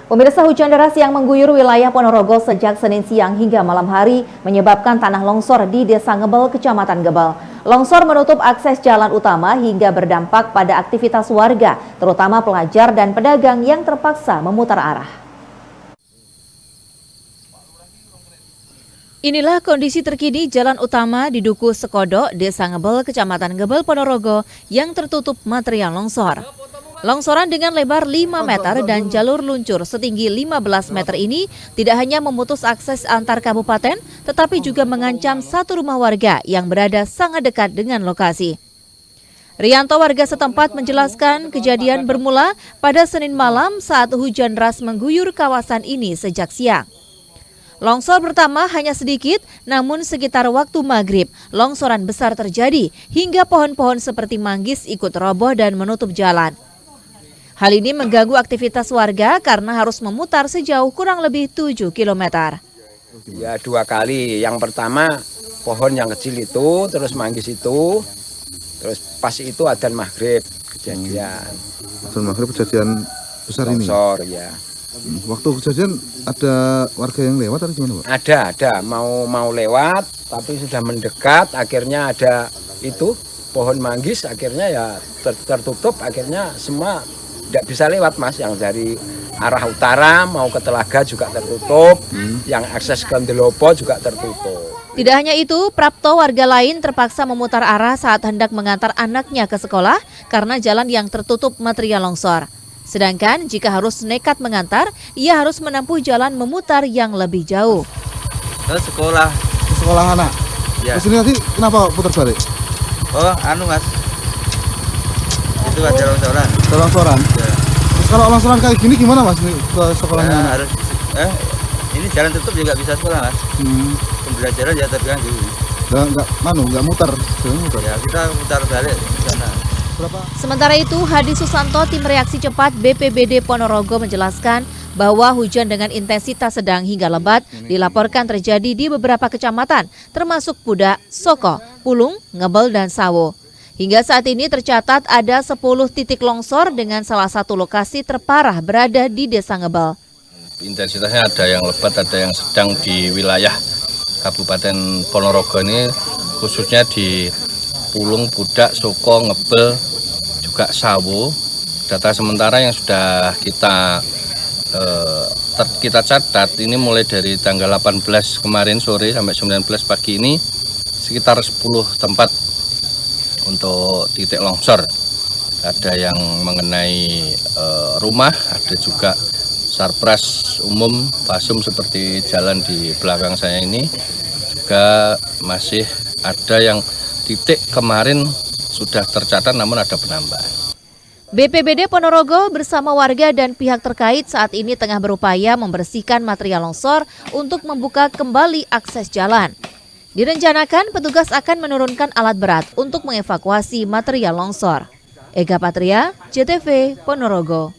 Pemirsa, hujan deras yang mengguyur wilayah Ponorogo sejak Senin siang hingga malam hari menyebabkan tanah longsor di Desa Ngebel, Kecamatan Gebel. Longsor menutup akses jalan utama hingga berdampak pada aktivitas warga, terutama pelajar dan pedagang yang terpaksa memutar arah. Inilah kondisi terkini jalan utama di Duku Sekodo, Desa Ngebel, Kecamatan Gebel, Ponorogo yang tertutup material longsor. Longsoran dengan lebar 5 meter dan jalur luncur setinggi 15 meter ini tidak hanya memutus akses antar kabupaten, tetapi juga mengancam satu rumah warga yang berada sangat dekat dengan lokasi. Rianto, warga setempat, menjelaskan kejadian bermula pada Senin malam saat hujan deras mengguyur kawasan ini sejak siang. Longsor pertama hanya sedikit, namun sekitar waktu maghrib, longsoran besar terjadi hingga pohon-pohon seperti manggis ikut roboh dan menutup jalan. Hal ini mengganggu aktivitas warga karena harus memutar sejauh kurang lebih 7 km. Ya, 2 kali. Yang pertama pohon yang kecil itu, terus manggis itu, terus pas itu adzan maghrib kejadian. Adzan maghrib kejadian besar ini? Longsor, ya. Waktu kejadian ada warga yang lewat atau gimana, Pak? Ada. Mau lewat, tapi sudah mendekat, akhirnya ada itu, pohon manggis, akhirnya ya tertutup, akhirnya semua tidak bisa lewat, Mas. Yang dari arah utara mau ke Telaga juga tertutup, yang akses ke Ndelopo juga tertutup. Tidak hanya itu, Prapto, warga lain terpaksa memutar arah saat hendak mengantar anaknya ke sekolah karena jalan yang tertutup material longsor. Sedangkan jika harus nekat mengantar, ia harus menempuh jalan memutar yang lebih jauh. Ke sekolah. Ke sekolah anak? Ya. Terus ini nanti kenapa putar balik? Oh, Mas. Itu ada longsoran. Ada longsoran? Ya. Terus kalau longsoran kayak gini gimana, Mas, ke sekolahnya ya, anak? Harus, ini jalan tutup juga bisa sekolah, Mas. Pembelajaran ya terganggu. Nggak muter. Ya, kita putar balik ke sana. Sementara itu, Hadi Susanto, tim reaksi cepat BPBD Ponorogo, menjelaskan bahwa hujan dengan intensitas sedang hingga lebat dilaporkan terjadi di beberapa kecamatan, termasuk Pudak, Soko, Pulung, Ngebel, dan Sawo. Hingga saat ini tercatat ada 10 titik longsor dengan salah satu lokasi terparah berada di Desa Ngebel. Intensitasnya ada yang lebat, ada yang sedang di wilayah Kabupaten Ponorogo ini, khususnya di Pulung, Pudak, Soko, Ngebel, juga Sawo. Data sementara yang sudah kita catat ini mulai dari tanggal 18 kemarin sore sampai 19 pagi ini sekitar 10 tempat untuk titik longsor. Ada yang mengenai rumah, ada juga sarpras umum, pasum seperti jalan di belakang saya ini. Juga masih ada yang titik kemarin sudah tercatat namun ada penambahan. BPBD Ponorogo bersama warga dan pihak terkait saat ini tengah berupaya membersihkan material longsor untuk membuka kembali akses jalan. Direncanakan petugas akan menurunkan alat berat untuk mengevakuasi material longsor. Ega Patria, JTV, Ponorogo.